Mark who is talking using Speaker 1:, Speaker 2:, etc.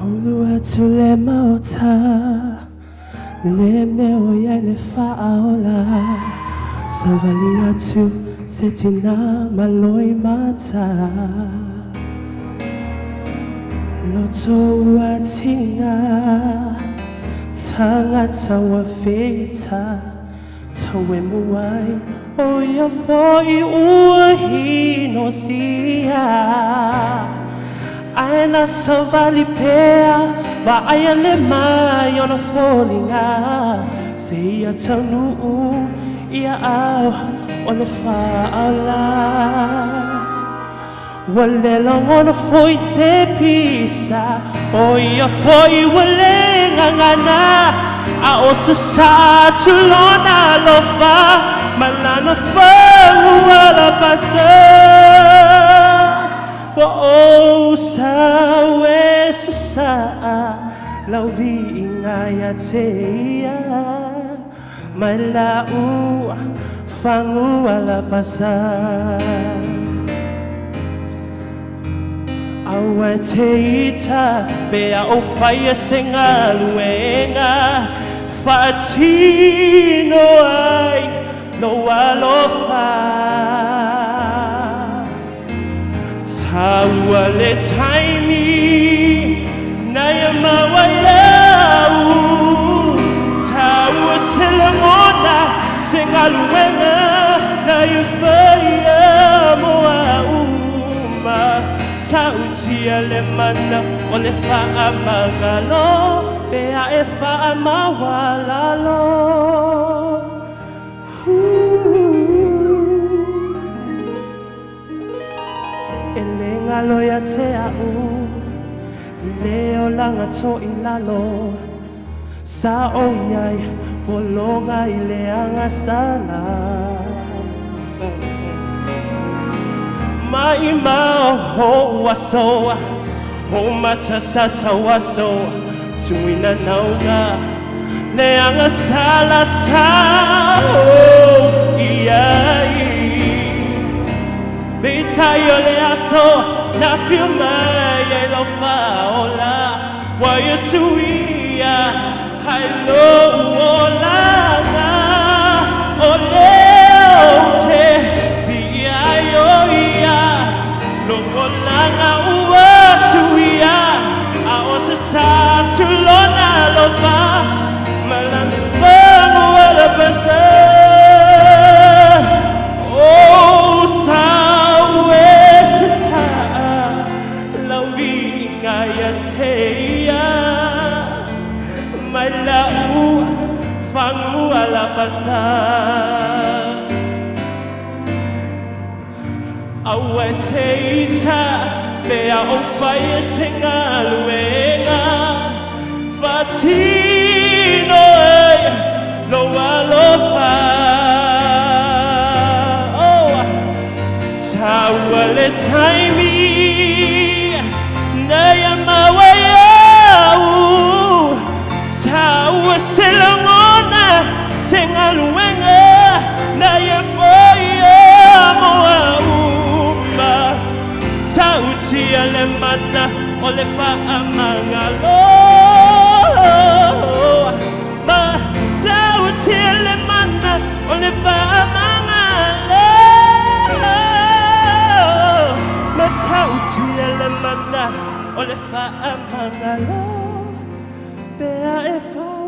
Speaker 1: Olua tu le maota, le meo ya le faaola. Savalia tu setina maloi mata. Loto watinga, tanga tawa feta, tawe muai. Oia foi uahi no sia. Aina savali pea, ba aia le mai ona folinga. Se ia tanu ia au o le faala. Wale langona foi se pisa, o ia foi wale ngangana. A o se sa tulona lofa, malana fangu ala pasa. Wa o sa we sa lau vi ingaya teia. Mai lau fangu ala pasa. Awa teita bea o faia senga luenga. Fatino ai lo alofa. Taua le taimi naya mawaiau. Taua selamona senga luenga naya faia moa uma. Tau tia le mana o le faa magalo, bea e faa mawalalo. Ele ngalo ya te au, leo langa to ilalo. Sa o iai, polonga i le anga sala. Mai mau ho waso, ho mata sata waso, tuina naunga, le anga sala sa o iai. Bita yo le aso, na filma ye lo faola, wa yesuia, hai lo olanga, oleo te, bia yo ia, lo olanga ua suia, a osa sa tulona lo fa, malami bangu ala basa. Mai lau fangu ala pasa. Awa teita bea o faia senga luenga. Fatino e lo alofa. Oh, taua le taimi naya mawaiau. Taua selangona senga luenga naya faia moa uma. Tau tia le mana o le faa mangalo. Ma tau tia le mana o le faa mangalo. Ma tau tia le mana o le faa mangalo. Bea e faa